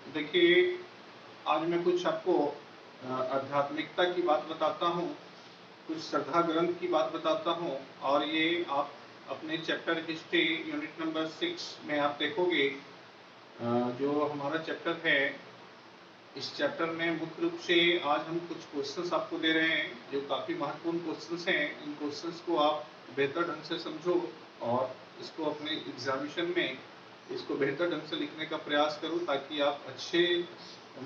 देखिए, आज मैं कुछ आपको आध्यात्मिकता की बात बताता हूँ, कुछ श्रद्धा ग्रंथ की बात बताता हूँ और ये आप अपने चैप्टर हिस्ट्री यूनिट नंबर 6 में आप देखोगे। जो हमारा चैप्टर है, इस चैप्टर में मुख्य रूप से आज हम कुछ क्वेश्चंस आपको दे रहे हैं जो काफ़ी महत्वपूर्ण क्वेश्चंस हैं। इन क्वेश्चंस को आप बेहतर ढंग से समझो और इसको अपने एग्जामिनेशन में इसको बेहतर ढंग से लिखने का प्रयास करो ताकि आप अच्छे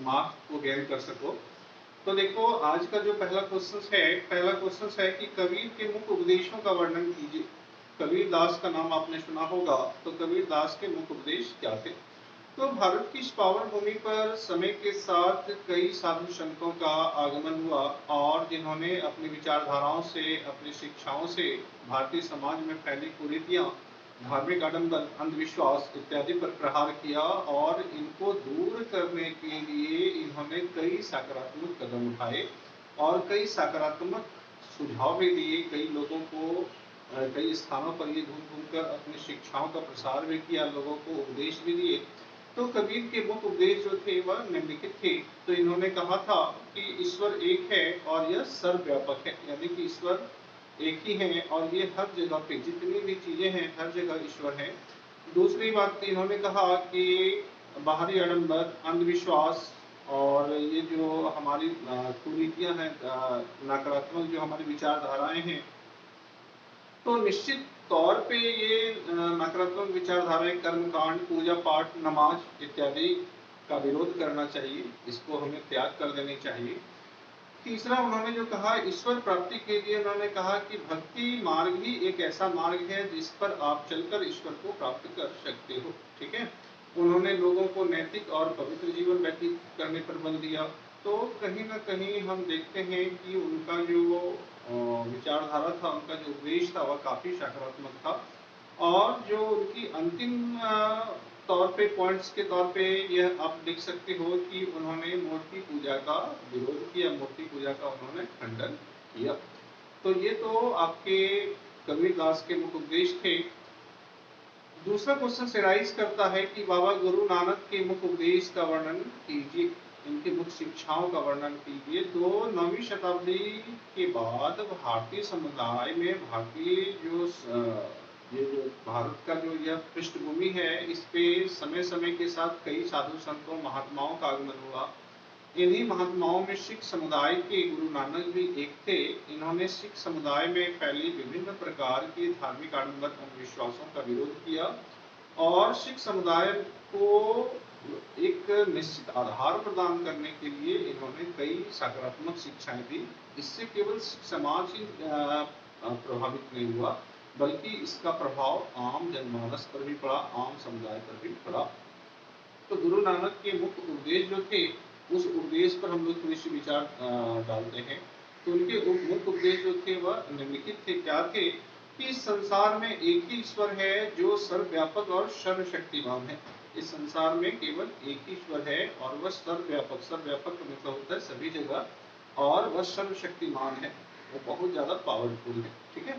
मार्क्स को गेन कर सको। तो देखो, आज का जो पहला क्वेश्चन है कि कबीर के मुख्य उपदेशों का वर्णन कीजिए। कबीर दास का नाम आपने सुना होगा, तो कबीर दास के मुख्य उपदेश क्या थे? तो भारत की इस पावन भूमि पर समय के साथ कई साधु संतों का आगमन हुआ और जिन्होंने अपनी विचारधाराओं से, अपनी शिक्षाओं से भारतीय समाज में फैली कुरीतियां, धार्मिक आडंबर, अंधविश्वास इत्यादि पर प्रहार किया और इनको दूर करने के लिए इन्होंने कई सकारात्मक कदम उठाए और कई सकारात्मक सुझाव भी दिए। कई लोगों को कई स्थानों पर ये घूम घूम कर अपनी शिक्षाओं का प्रसार भी किया, लोगों को उपदेश भी दिए। तो कबीर के मुख्य उपदेश जो थे वह निम्नलिखित थे। तो इन्होंने कहा था कि ईश्वर एक है और यह सर्वव्यापक है, यानी कि ईश्वर एक ही है और ये हर जगह पे जितनी भी चीजें हैं हर जगह ईश्वर है। दूसरी बात इन्होंने कहा कि बाहरी आडंबर, अंधविश्वास और ये जो हमारी कुरीतियां हैं, नकारात्मक जो हमारी विचारधाराएं हैं, तो निश्चित तौर पे ये नकारात्मक विचारधाराएं, कर्मकांड, पूजा पाठ, नमाज इत्यादि का विरोध करना चाहिए, इसको हमें त्याग कर देनी चाहिए। तीसरा उन्होंने जो कहा, ईश्वर प्राप्ति के लिए उन्होंने कहा कि भक्ति मार्ग ही एक ऐसा मार्ग है जिस पर आप चलकर ईश्वर को प्राप्त कर सकते हो। ठीक है। उन्होंने लोगों को नैतिक और पवित्र जीवन व्यतीत करने पर बल दिया। तो कहीं ना कहीं हम देखते हैं कि उनका जो विचारधारा था, उनका जो उपदेश था वह काफी सकारात्मक था। और जो उनकी अंतिम तौर पे पॉइंट्स के तौर पे यह आप देख सकते हो कि उन्होंने मूर्ति पूजा का विरोध किया, मूर्ति पूजा का उन्होंने खंडन किया। तो ये तो आपके कबीर दास के मुख्य उपदेश थे। दूसरा क्वेश्चन सेराइज करता है कि बाबा गुरु नानक के मुख्य उपदेश का वर्णन कीजिए, इनके मुख्य शिक्षाओं का वर्णन कीजिए। तो 9वीं शताब्दी के बाद भारतीय समुदाय में भारतीय जो ये जो भारत का जो यह पृष्ठभूमि है, इस पे समय समय के साथ कई साधु संतों, महात्माओं का आगमन हुआ। इन्हीं महात्माओं में सिख समुदाय के गुरु नानक भी एक थे। इन्होंने सिख समुदाय में फैली विभिन्न प्रकार के धार्मिक आडंबर, अंधविश्वासों का विरोध किया और सिख समुदाय को एक निश्चित आधार प्रदान करने के लिए इन्होंने कई सकारात्मक शिक्षाएं दी। इससे केवल सिख समाज ही प्रभावित नहीं हुआ, बल्कि इसका प्रभाव आम जनमानस पर भी पड़ा, आम समुदाय पर भी पड़ा। तो गुरु नानक के मुख्य उपदेश जो थे, उस उपदेश पर हम लोग थोड़ी सी विचार डालते हैं। तो उनके मुख्य उपदेश जो थे वह निम्नलिखित थे। क्या थे? कि इस संसार में एक ही ईश्वर है जो सर्वव्यापक और सर्वशक्तिमान है। इस संसार में केवल एक ही ईश्वर है और वह सर्वव्यापक, सर्वव्यापक का मतलब होता है सभी जगह, और वह सर्वशक्तिमान है, वो बहुत ज्यादा पावरफुल है। ठीक है।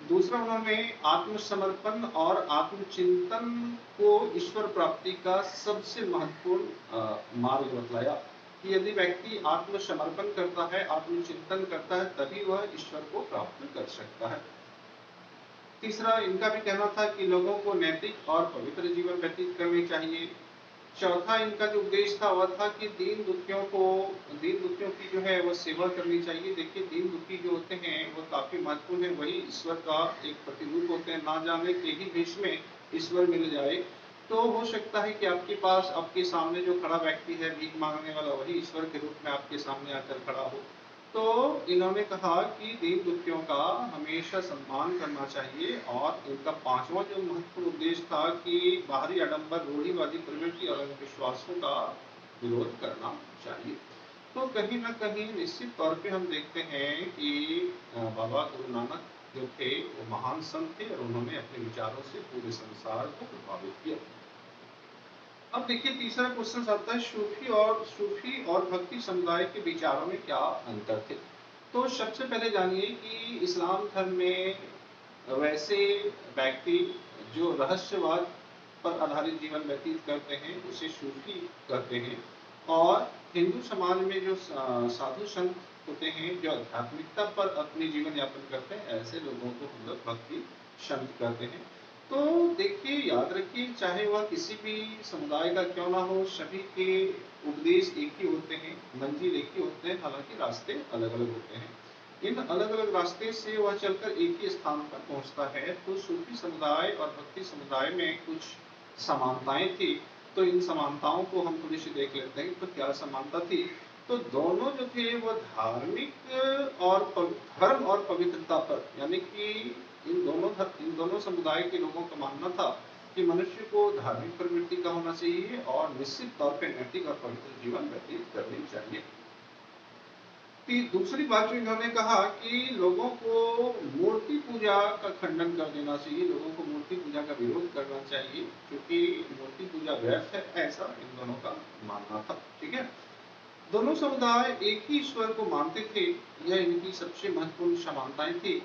दूसरा, उन्होंने आत्मसमर्पण और आत्मचिंतन को ईश्वर प्राप्ति का सबसे महत्वपूर्ण मार्ग बतलाया कि यदि व्यक्ति आत्मसमर्पण करता है, आत्मचिंतन करता है, तभी वह ईश्वर को प्राप्त कर सकता है। तीसरा, इनका भी कहना था कि लोगों को नैतिक और पवित्र जीवन व्यतीत करनी चाहिए। चौथा, इनका जो उपदेश था वह था कि दीन दुखियों की जो है वह सेवा करनी चाहिए। देखिए, दीन दुखी जो होते हैं वह काफी महत्वपूर्ण है, वही ईश्वर का एक प्रतिरूप होते हैं। ना जाने के ही बीच में ईश्वर मिल जाए, तो हो सकता है कि आपके पास, आपके सामने जो खड़ा व्यक्ति है भीख मांगने वाला, वही ईश्वर के रूप में आपके सामने आकर खड़ा हो। तो इन्होंने कहा कि दीन दुखियों का हमेशा सम्मान करना चाहिए। और इनका पांचवा जो महत्वपूर्ण उद्देश्य था कि बाहरी आडंबर, रूढ़िवादी प्रवृत्ति और अंधविश्वासों का विरोध करना चाहिए। तो कहीं ना कहीं निश्चित तौर पे हम देखते हैं कि बाबा गुरु नानक जो थे वो महान संत थे और उन्होंने अपने विचारों से पूरे संसार को प्रभावित किया। अब देखिए, तीसरा क्वेश्चन आता है, सूफी और भक्ति समुदाय के विचारों में क्या अंतर थे? तो सबसे पहले जानिए कि इस्लाम धर्म में वैसे व्यक्ति जो रहस्यवाद पर आधारित जीवन व्यतीत करते हैं उसे सूफी कहते हैं। और हिंदू समाज में जो साधु संत होते हैं जो आध्यात्मिकता पर अपनी जीवन यापन करते हैं, ऐसे लोगों को हम लोग भक्ति संत कहते हैं। तो देखिए, याद रखिए, चाहे वह किसी भी समुदाय का क्यों ना हो, सभी के उपदेश एक ही होते हैं, मंजिल एक ही होते हैं, हालांकि रास्ते अलग अलग होते हैं। इन अलग अलग रास्ते से वह चलकर एक ही स्थान पर पहुंचता है। तो सूफी समुदाय और भक्ति समुदाय में कुछ समानताएं थी, तो इन समानताओं को हम थोड़ी सी देख लेते हैं। तो क्या समानता थी? तो दोनों जो थे वो धार्मिक और धर्म और पवित्रता पर, यानी कि इन दोनों समुदाय के लोगों का मानना था कि मनुष्य को धार्मिक प्रवृत्ति का होना चाहिए और निश्चित तौर पर नैतिक और पवित्र जीवन व्यतीत करनी चाहिए। दूसरी बात जो इन्होंने कहा कि लोगों को मूर्ति पूजा का खंडन कर देना चाहिए, लोगों को मूर्ति पूजा का विरोध करना चाहिए, क्योंकि मूर्ति पूजा व्यर्थ है, ऐसा इन दोनों का मानना था। ठीक है, दोनों समुदाय एक ही ईश्वर को मानते थे, यह इनकी सबसे महत्वपूर्ण समानताएं थी।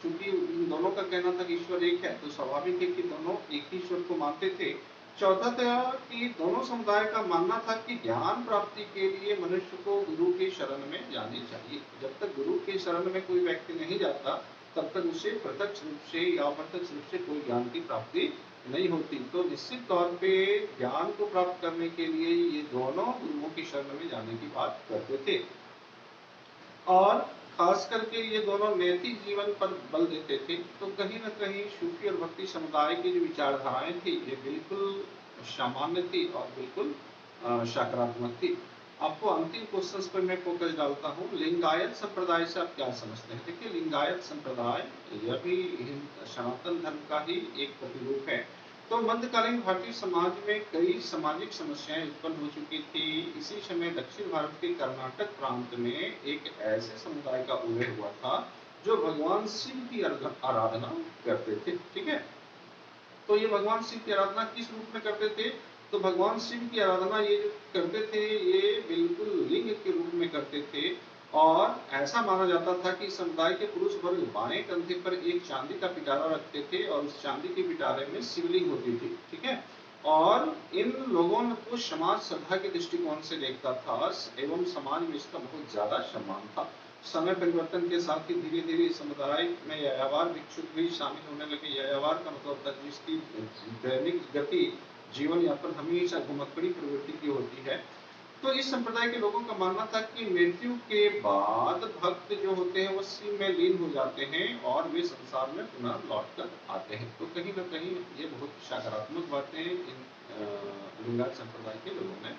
चूंकि इन दोनों का कहना था कि ईश्वर एक है, तो स्वाभाविक है कि दोनों एक ही ईश्वर को मानते थे। चौथा था कि दोनों समुदाय का मानना था कि ज्ञान प्राप्ति के लिए मनुष्य को गुरु के शरण में जाने चाहिए। जब तक गुरु के शरण में कोई व्यक्ति नहीं जाता, तब तक उसे प्रत्यक्ष रूप से या अप्रत्यक्ष रूप से कोई ज्ञान की प्राप्ति नहीं होती। तो निश्चित तौर पे ज्ञान को प्राप्त करने के लिए ये दोनों गुरुओं की शरण में जाने की बात करते थे। और खास करके ये दोनों नैतिक जीवन पर बल देते थे। तो कहीं न कहीं सूफी और भक्ति समुदाय की जो विचारधाराएं थी, ये बिल्कुल सामान्य थी और बिल्कुल सकारात्मक थी। आपको अंतिम क्वेश्चंस पर मैं फोकस डालता हूँ। लिंगायत संप्रदाय से आप क्या समझते हैं? देखिए, लिंगायत संप्रदाय यह भी सनातन धर्म का ही एक प्रतिरूप है। तो मध्यकालीन भारतीय समाज में कई सामाजिक समस्याएं उत्पन्न हो चुकी थी। इसी समय दक्षिण भारत के कर्नाटक प्रांत में एक ऐसे समुदाय का उदय हुआ था जो भगवान शिव की आराधना करते थे। ठीक है, तो ये भगवान शिव की आराधना किस रूप में करते थे? तो भगवान शिव की आराधना ये जो करते थे, ये बिल्कुल लिंग के रूप में करते थे। और ऐसा माना जाता था कि समुदाय के पुरुष वर्ग बाएं कंधे पर एक चांदी का पिटारा रखते थे और उस चांदी के पिटारे में शिवलिंग होती थी। ठीक है, और इन लोगों को समाज श्रद्धा के दृष्टिकोण से देखता था एवं समाज में इसका बहुत ज्यादा सम्मान था। समय परिवर्तन के साथ ही धीरे धीरे समुदाय में यायावार भिक्षुक भी शामिल होने लगे। यायावार का मतलब था जिसकी दैनिक गति जीवन यापन हमेशा घुमक्कड़ी प्रवृत्ति की होती है। तो इस संप्रदाय के लोगों का मानना था कि मृत्यु के बाद भक्त जो होते हैं वो शिव में लीन हो जाते हैं और वे संसार में पुनः लौट कर आते हैं। तो कहीं ना कहीं ये बहुत सकारात्मक बातें इन लिंगायत संप्रदाय के लोगों ने